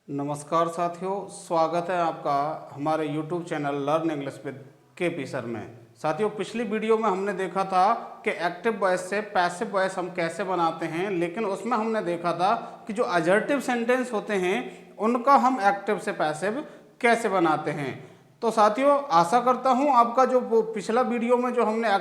नमस्कार साथियों, स्वागत है आपका हमारे YouTube channel learn English with KP sir में। साथियों, पिछली वीडियो में हमने देखा था कि एक्टिव वॉइस से पैसिव वॉइस हम कैसे बनाते हैं, लेकिन उसमें हमने देखा था कि जो अजर्टिव सेंटेंस होते हैं उनका हम एक्टिव से पैसिव कैसे बनाते हैं। तो साथियों, आशा करता हूँ आपका जो पिछला वीडियो में जो हमने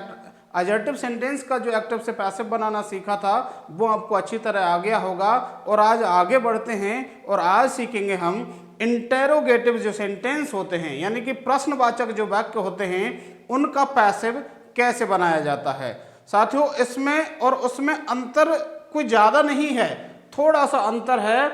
अजर्टिव सेंटेंस का जो एक्टिव से पैसिव बनाना सीखा था वो आपको अच्छी तरह आ गया होगा। और आज आगे बढ़ते हैं और आज सीखेंगे हम इंटेरोगेटिव जो सेंटेंस होते हैं, यानी कि प्रश्नवाचक जो वाक्य होते हैं उनका पैसिव कैसे बनाया जाता है। साथियों, इसमें और उसमें अंतर कोई ज़्यादा नहीं है, थोड़ा सा अंतर है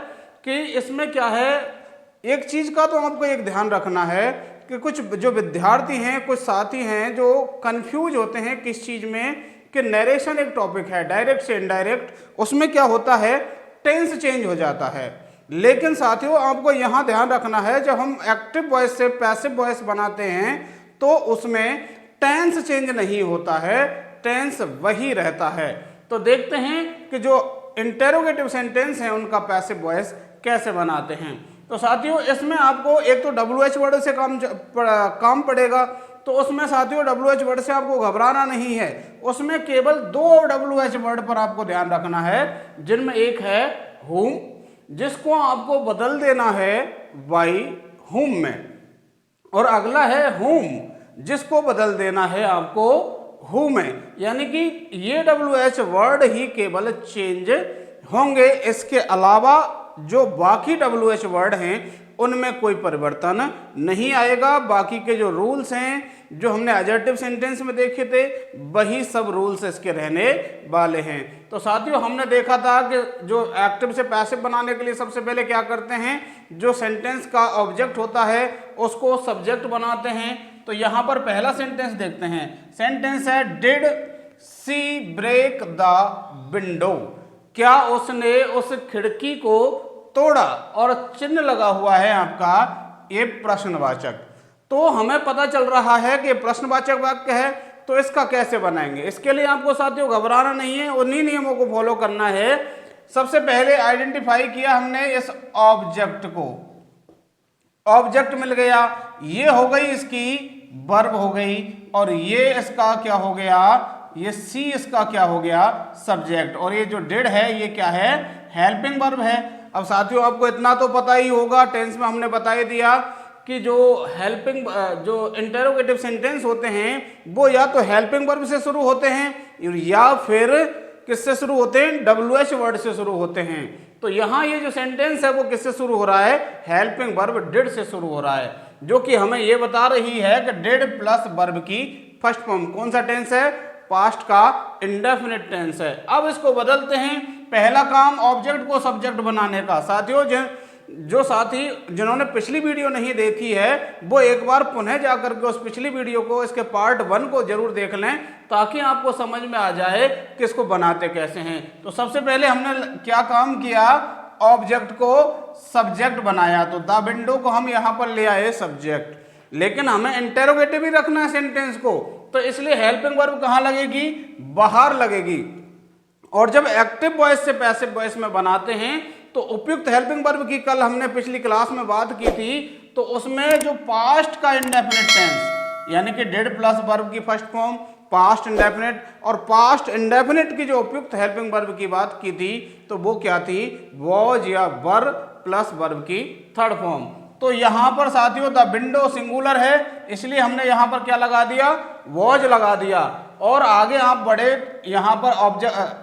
कि इसमें क्या है, एक चीज़ का तो आपको एक ध्यान रखना है कि कुछ जो विद्यार्थी हैं, कुछ साथी हैं जो कंफ्यूज होते हैं किस चीज़ में, कि नरेशन एक टॉपिक है डायरेक्ट से इनडायरेक्ट, उसमें क्या होता है टेंस चेंज हो जाता है। लेकिन साथियों, आपको यहाँ ध्यान रखना है, जब हम एक्टिव वॉइस से पैसिव वॉइस बनाते हैं तो उसमें टेंस चेंज नहीं होता है, टेंस वही रहता है। तो देखते हैं कि जो इंटेरोगेटिव सेंटेंस हैं उनका पैसिव वॉइस कैसे बनाते हैं। तो साथियों, इसमें आपको एक तो WH वर्ड से काम पड़ेगा। तो उसमें साथियों WH वर्ड से आपको घबराना नहीं है, उसमें केवल दो WH वर्ड पर आपको ध्यान रखना है, जिनमें एक है whom, जिसको आपको बदल देना है by whom में, और अगला है whom, जिसको बदल देना है आपको who में। यानी कि ये WH वर्ड ही केवल चेंज होंगे, इसके अलावा जो बाकी WH वर्ड हैं उनमें कोई परिवर्तन नहीं आएगा। बाकी के जो रूल्स हैं जो हमने अजर्टिव सेंटेंस में देखे थे वही सब रूल्स इसके रहने वाले हैं। तो साथियों, हमने देखा था कि जो एक्टिव से पैसिव बनाने के लिए सबसे पहले क्या करते हैं, जो सेंटेंस का ऑब्जेक्ट होता है उसको सब्जेक्ट बनाते हैं। तो यहाँ पर पहला सेंटेंस देखते हैं, सेंटेंस है did she break the window, क्या उसने उस खिड़की को तोड़ा, और चिन्ह लगा हुआ है आपका ये प्रश्नवाचक। तो हमें पता चल रहा है कि प्रश्नवाचक वाक्य है, तो इसका कैसे बनाएंगे। इसके लिए आपको साथियों घबराना नहीं है, उन्हीं नियमों को फॉलो करना है। सबसे पहले आइडेंटिफाई किया हमने इस ऑब्जेक्ट को, ऑब्जेक्ट मिल गया, ये हो गई इसकी वर्ब हो गई, और ये इसका क्या हो गया, ये सी इसका क्या हो गया सब्जेक्ट, और ये जो डिड है ये क्या है हेल्पिंग वर्ब है। अब साथियों, आपको इतना तो पता ही होगा, टेंस में हमने बता ही दिया कि जो हेल्पिंग जो इंटेरोगेटिव सेंटेंस होते हैं वो या तो हेल्पिंग वर्ब से शुरू होते हैं या फिर किससे शुरू होते हैं, WH वर्ड से शुरू होते हैं। तो यहाँ ये जो सेंटेंस है वो किससे शुरू हो रहा है, हेल्पिंग वर्ब डिड से शुरू हो रहा है, जो कि हमें ये बता रही है कि डिड प्लस वर्ब की फर्स्ट फॉर्म कौन सा टेंस है, पास्ट का इंडेफिनिट टेंस है। अब इसको बदलते हैं, पहला काम ऑब्जेक्ट को सब्जेक्ट बनाने का। साथियों, जो साथी जिन्होंने पिछली वीडियो नहीं देखी है वो एक बार पुनः जाकर के उस पिछली वीडियो को, इसके पार्ट 1 को जरूर देख लें, ताकि आपको समझ में आ जाए कि इसको बनाते कैसे हैं। तो सबसे पहले हमने क्या काम किया, ऑब्जेक्ट को सब्जेक्ट बनाया। तो द विंडो को हम यहाँ पर ले आए सब्जेक्ट, लेकिन हमें इंटेरोगेटिव ही रखना है सेंटेंस को, तो इसलिए हेल्पिंग वर्ब कहाँ लगेगी, बाहर लगेगी। और जब एक्टिव वॉइस से पैसिव वॉइस में बनाते हैं तो उपयुक्त हेल्पिंग वर्ब की कल हमने पिछली क्लास में बात की थी, तो उसमें जो पास्ट का इंडेफिनिट टेंस यानी कि डिड प्लस वर्ब की फर्स्ट फॉर्म पास्ट इंडेफिनिट, और पास्ट इंडेफिनिट की जो उपयुक्त हेल्पिंग वर्ब की बात की थी तो वो क्या थी, वॉज या वर प्लस वर्ब की थर्ड फॉर्म। तो यहाँ पर साथियों द विंडो सिंगुलर है, इसलिए हमने यहाँ पर क्या लगा दिया, वॉज लगा दिया, और आगे आप बढ़े यहाँ पर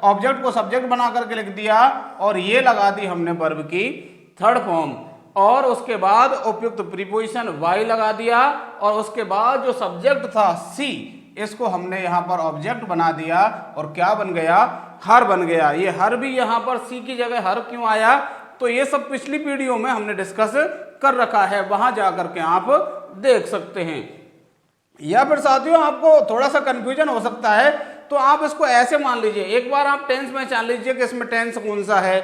ऑब्जेक्ट को सब्जेक्ट बना करके लिख दिया, और ये लगा दी हमने वर्ब की थर्ड फॉर्म, और उसके बाद उपयुक्त प्रीपोजिशन वाई लगा दिया, और उसके बाद जो सब्जेक्ट था सी, इसको हमने यहाँ पर ऑब्जेक्ट बना दिया, और क्या बन गया, हर बन गया। ये हर भी यहाँ पर सी की जगह हर क्यों आया, तो ये सब पिछली वीडियो में हमने डिस्कस कर रखा है, वहां जाकर के आप देख सकते हैं। या फिर साथियों आपको थोड़ा सा कंफ्यूजन हो सकता है, तो आप इसको ऐसे मान लीजिए, एक बार आप टेंस में जान लीजिए कि इसमें टेंस कौन सा है,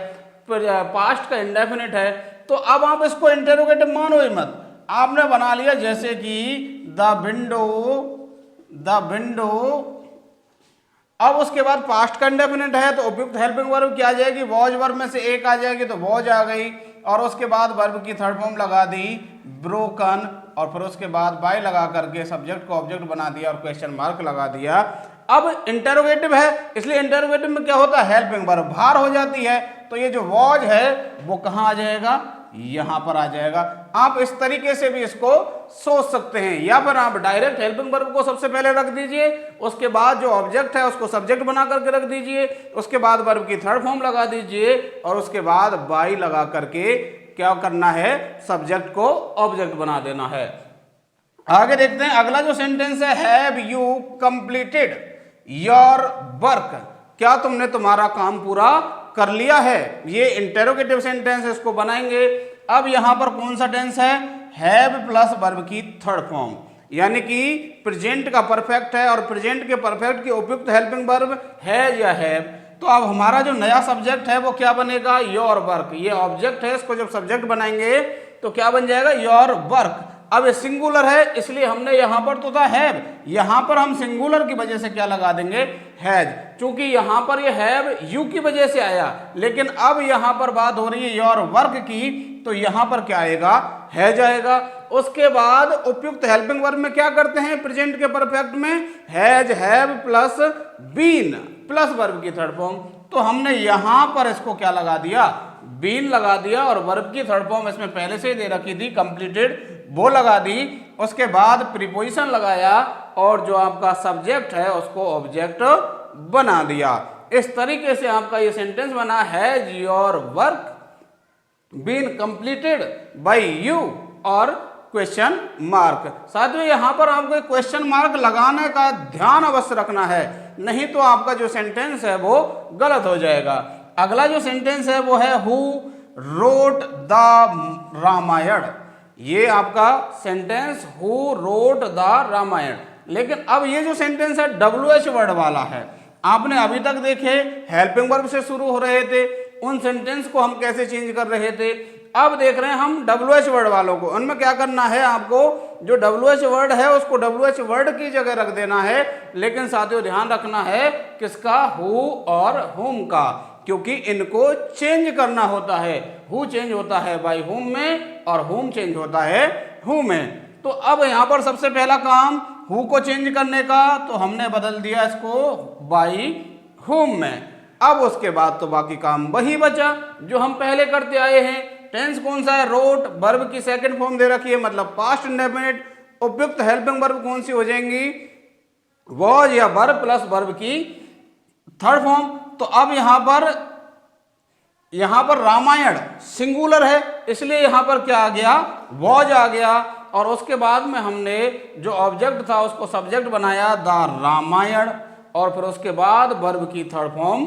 पास्ट का इंडेफिनिट है, तो अब आप इसको इंटेरोगेटिव मानो ही मत। आपने बना लिया जैसे कि द विंडो, अब उसके बाद पास्ट का इंडेफिनिट है तो उपयुक्त हेल्पिंग वर्ब क्या आ जाएगी, वॉज वर्ब में से एक आ जाएगी तो वॉज आ गई, और उसके बाद वर्ब की थर्ड फॉर्म लगा दी ब्रोकन, और फिर उसके बाद बाय लगा करके सब्जेक्ट को ऑब्जेक्ट बना दिया और क्वेश्चन मार्क लगा दिया। अब इंटरोगेटिव है, इसलिए इंटरोगेटिव में क्या होता है, हेल्पिंग वर्ब भार हो जाती है, तो ये जो वॉज है वो कहाँ आ जाएगा, यहां पर आ जाएगा। आप इस तरीके से भी इसको सोच सकते हैं, या फिर आप डायरेक्ट हेल्पिंग वर्ब को सबसे पहले रख दीजिए, उसके बाद जो ऑब्जेक्ट है उसको सब्जेक्ट बना करके रख दीजिए, उसके बाद वर्ब की थर्ड फॉर्म लगा दीजिए, और उसके बाद बाई लगा करके क्या करना है, सब्जेक्ट को ऑब्जेक्ट बना देना है। आगे देखते हैं, अगला जो सेंटेंस है, have you completed your work, क्या तुमने तुम्हारा काम पूरा कर लिया है। ये इंटेरोगेटिव सेंटेंस है, इसको बनाएंगे। अब यहां पर कौन सा टेंस है, हैव प्लस वर्ब की थर्ड फॉर्म, यानी कि प्रेजेंट का परफेक्ट है और प्रेजेंट के परफेक्ट के उपयुक्त हेल्पिंग वर्ब है या हैव। तो अब हमारा जो नया सब्जेक्ट है वो क्या बनेगा, योर वर्क। ये ऑब्जेक्ट है, इसको जब सब्जेक्ट बनाएंगे तो क्या बन जाएगा, योर वर्क। अब ये सिंगुलर है, इसलिए हमने यहां पर तो था हैव, यहां पर हम सिंगुलर की वजह से क्या लगा देंगे, हैज। चूंकि यहां पर ये हैव यू की वजह से आया, लेकिन अब यहां पर बात हो रही है योर वर्क की, तो यहां पर क्या आएगा, हैज आएगा। उसके बाद उपयुक्त हेल्पिंग वर्ब में क्या करते हैं, प्रेजेंट के परफेक्ट में has, have plus been plus verb की थर्ड फॉर्म। तो हमने यहां पर इसको क्या लगा दिया, बीन लगा दिया, और वर्ब की थर्ड फॉर्म इसमें पहले से ही दे रखी थी कंप्लीटेड, वो लगा दी। उसके बाद प्रीपोजिशन लगाया और जो आपका सब्जेक्ट है उसको ऑब्जेक्ट बना दिया। इस तरीके से आपका ये सेंटेंस बना, has your work been completed by you और क्वेश्चन मार्क। साथियों यहां पर आपको क्वेश्चन मार्क लगाने का ध्यान अवश्य रखना है, नहीं तो आपका जो सेंटेंस है वो गलत हो जाएगा। अगला जो सेंटेंस है वो है हु रोट द रामायण। ये आपका sentence who wrote the Ramayana, लेकिन अब ये जो सेंटेंस है WH वर्ड वाला है। आपने अभी तक देखे हेल्पिंग वर्ब से शुरू हो रहे थे, उन सेंटेंस को हम कैसे चेंज कर रहे थे। अब देख रहे हैं हम WH वर्ड वालों को, उनमें क्या करना है, आपको जो WH वर्ड है उसको WH वर्ड की जगह रख देना है, लेकिन साथियों ध्यान रखना है किसका, हु और हुम का, क्योंकि इनको चेंज करना होता है। हु चेंज होता है बाय हुम में और हुम चेंज होता है हु में। तो अब यहां पर सबसे पहला काम हु को चेंज करने का, तो हमने बदल दिया इसको बाय हुम में। अब उसके बाद तो बाकी काम वही बचा जो हम पहले करते आए हैं। टेंस कौन सा है, रोट, वर्ब की सेकंड फॉर्म दे रखी है मतलब पास्ट इंडेफिनिट। उपयुक्त हेल्पिंग वर्ब कौन सी हो जाएंगी, वॉज या वर्ब प्लस वर्ब की थर्ड फॉर्म। तो अब यहां पर रामायण सिंगुलर है, इसलिए यहां पर क्या आ गया, वॉज आ गया, और उसके बाद में हमने जो ऑब्जेक्ट था उसको सब्जेक्ट बनाया द रामायण, और फिर उसके बाद वर्ब की थर्ड फॉर्म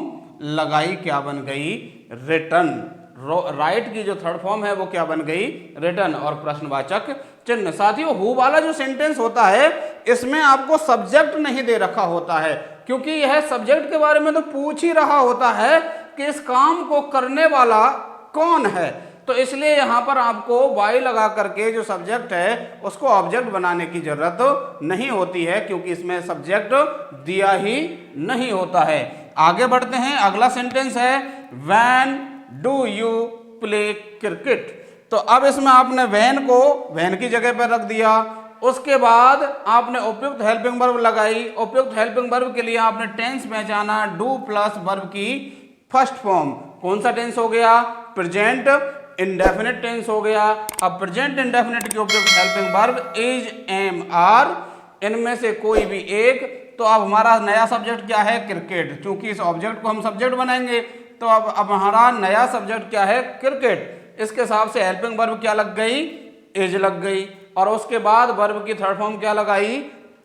लगाई, क्या बन गई, रिटन। राइट की जो थर्ड फॉर्म है वो क्या बन गई, रिटन और प्रश्नवाचक चिन्ह। साथियों हु वाला जो सेंटेंस होता है इसमें आपको सब्जेक्ट नहीं दे रखा होता है, क्योंकि यह सब्जेक्ट के बारे में तो पूछ ही रहा होता है कि इस काम को करने वाला कौन है। तो इसलिए यहां पर आपको बाई लगा करके जो सब्जेक्ट है उसको ऑब्जेक्ट बनाने की जरूरत नहीं होती है, क्योंकि इसमें सब्जेक्ट दिया ही नहीं होता है। आगे बढ़ते हैं, अगला सेंटेंस है when do you play cricket. तो अब इसमें आपने वैन की जगह पर रख दिया। उसके बाद आपने उपयुक्त हेल्पिंग वर्ब लगाई। उपयुक्त हेल्पिंग वर्ब के लिए आपने टेंस पहचाना, डू प्लस वर्ब की फर्स्ट फॉर्म। कौन सा टेंस हो गया, प्रेजेंट इंडेफिनिट टेंस हो गया। अब प्रेजेंट इंडेफिनिट की उपयुक्त helping verb is, am, are, इनमें से कोई भी एक। तो अब हमारा नया सब्जेक्ट क्या है, क्रिकेट। क्योंकि इस ऑब्जेक्ट को हम सब्जेक्ट बनाएंगे, तो अब हमारा नया सब्जेक्ट क्या है, क्रिकेट। इसके हिसाब से हेल्पिंग वर्ब क्या लग गई, इज लग गई, और उसके बाद वर्ब की थर्ड फॉर्म क्या लगाई,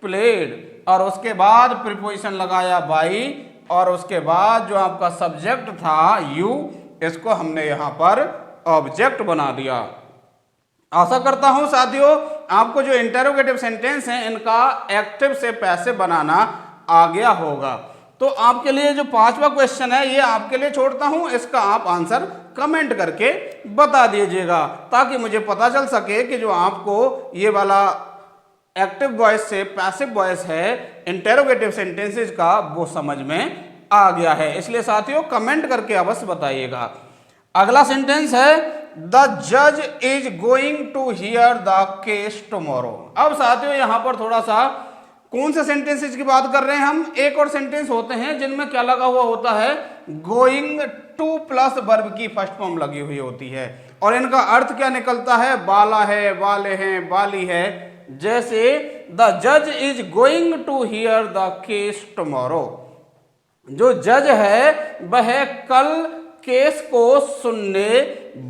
प्लेड, और उसके बाद प्रीपोजिशन लगाया बाई, और उसके बाद जो आपका सब्जेक्ट था यू, इसको हमने यहां पर ऑब्जेक्ट बना दिया। आशा करता हूं साथियों आपको जो इंटरोगेटिव सेंटेंस हैं इनका एक्टिव से पैसिव बनाना आ गया होगा। तो आपके लिए जो पांचवा क्वेश्चन है ये आपके लिए छोड़ता हूं, इसका आप आंसर कमेंट करके बता दीजिएगा, ताकि मुझे पता चल सके कि जो आपको ये वाला एक्टिव वॉइस से पैसिव वॉइस है इंटरोगेटिव सेंटेंसेस का वो समझ में आ गया है। इसलिए साथियों कमेंट करके अवश्य बताइएगा। अगला सेंटेंस है द जज is going to hear the case tomorrow. अब साथियों यहां पर थोड़ा सा कौन से सेंटेंसेस की बात कर रहे हैं हम, एक और सेंटेंस होते हैं जिनमें क्या लगा हुआ होता है, गोइंग टू प्लस वर्ब की फर्स्ट फॉर्म लगी हुई होती है और इनका अर्थ क्या निकलता है, बाला है, वाले हैं, बाली है। जैसे द जज is going to hear the case tomorrow, जो जज है वह कल केस को सुनने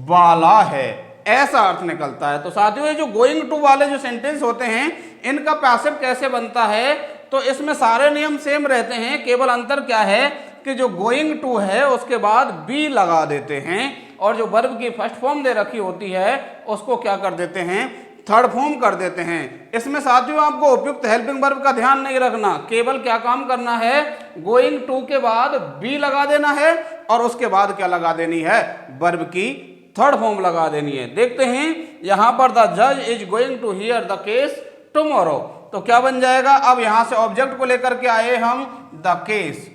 वाला है, ऐसा अर्थ निकलता है। तो साथियों ये जो गोइंग टू वाले जो सेंटेंस होते हैं इनका पैसिव कैसे बनता है, तो इसमें सारे नियम सेम रहते हैं, केवल अंतर क्या है कि जो गोइंग टू है उसके बाद बी लगा देते हैं और जो वर्ब की फर्स्ट फॉर्म दे रखी होती है उसको क्या कर देते हैं, थर्ड फॉर्म कर देते हैं। इसमें साथियों आपको उपयुक्त हेल्पिंग वर्ब का ध्यान नहीं रखना, केवल क्या काम करना है, गोइंग टू के बाद बी लगा देना है और उसके बाद क्या लगा देनी है, वर्ब की थर्ड फॉर्म लगा देनी है। देखते हैं यहां पर द जज is going to hear the case tomorrow, तो क्या बन जाएगा, अब यहां से ऑब्जेक्ट को लेकर के आए हम द केस,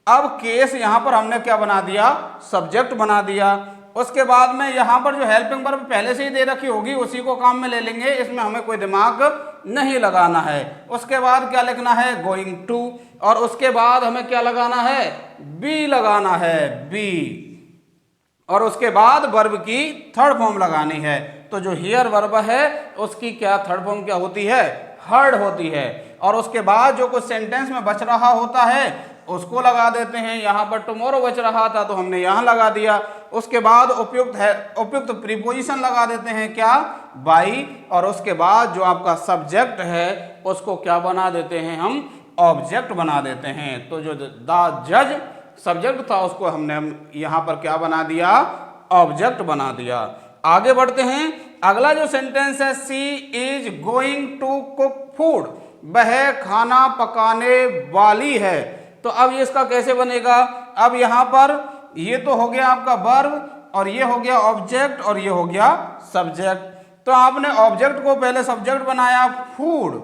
अब केस यहां पर हमने क्या बना दिया, सब्जेक्ट बना दिया। उसके बाद में यहां पर जो हेल्पिंग वर्ब पहले से ही दे रखी होगी उसी को काम में ले लेंगे, इसमें हमें कोई दिमाग नहीं लगाना है। उसके बाद क्या लिखना है, गोइंग टू, और उसके बाद हमें क्या लगाना है, बी लगाना है, बी, और उसके बाद वर्ब की थर्ड फॉर्म लगानी है। तो जो हियर वर्ब है उसकी क्या थर्ड फॉर्म क्या होती है, हर्ड होती है, और उसके बाद जो कुछ सेंटेंस में बच रहा होता है उसको लगा देते हैं। यहाँ पर टुमारो बच रहा था तो हमने यहाँ लगा दिया। उसके बाद उपयुक्त प्रीपोजिशन लगा देते हैं, क्या, बाई, और उसके बाद जो आपका सब्जेक्ट है उसको क्या बना देते हैं, हम ऑब्जेक्ट बना देते हैं। तो जो द जज सब्जेक्ट था उसको हमने यहाँ पर क्या बना दिया, ऑब्जेक्ट बना दिया। आगे बढ़ते हैं, अगला जो सेंटेंस है, she is going to cook food, वह खाना पकाने वाली है। तो अब ये इसका कैसे बनेगा, अब यहाँ पर ये तो हो गया आपका वर्ब और ये हो गया ऑब्जेक्ट और ये हो गया सब्जेक्ट। तो आपने ऑब्जेक्ट को पहले सब्जेक्ट बनाया फूड,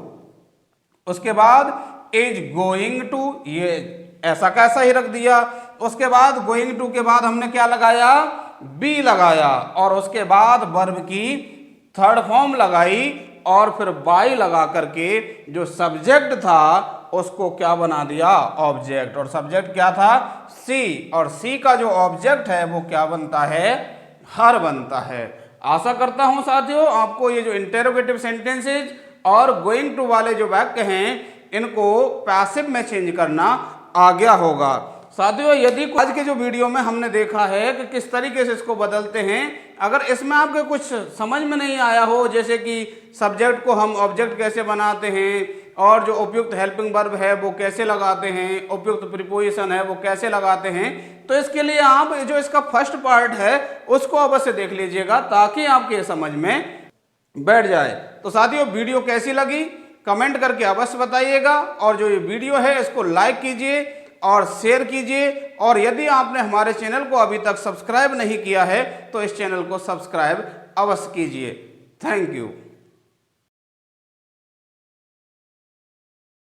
उसके बाद इज गोइंग टू, ये ऐसा कैसा ही रख दिया। उसके बाद गोइंग टू के बाद हमने क्या लगाया, बी लगाया, और उसके बाद वर्ब की थर्ड फॉर्म लगाई और फिर बाई लगा करके जो सब्जेक्ट था उसको क्या बना दिया, ऑब्जेक्ट। और सब्जेक्ट क्या था, सी, और सी का जो ऑब्जेक्ट है वो क्या बनता है, हर बनता है। आशा करता हूं साथियों आपको ये जो इंटेरोगेटिव सेंटेंसेज और गोइंग टू वाले जो वाक्य हैं इनको पैसिव में चेंज करना आ गया होगा। साथियों यदि आज के जो वीडियो में हमने देखा है कि किस तरीके से इसको बदलते हैं, अगर इसमें आपके कुछ समझ में नहीं आया हो, जैसे कि सब्जेक्ट को हम ऑब्जेक्ट कैसे बनाते हैं और जो उपयुक्त हेल्पिंग वर्ब है वो कैसे लगाते हैं, उपयुक्त प्रीपोजिशन है वो कैसे लगाते हैं, तो इसके लिए आप जो इसका फर्स्ट पार्ट है उसको अवश्य देख लीजिएगा ताकि आपके समझ में बैठ जाए। तो साथियों वीडियो कैसी लगी कमेंट करके अवश्य बताइएगा, और जो ये वीडियो है इसको लाइक कीजिए और शेयर कीजिए, और यदि आपने हमारे चैनल को अभी तक सब्सक्राइब नहीं किया है तो इस चैनल को सब्सक्राइब अवश्य कीजिए। Thank you.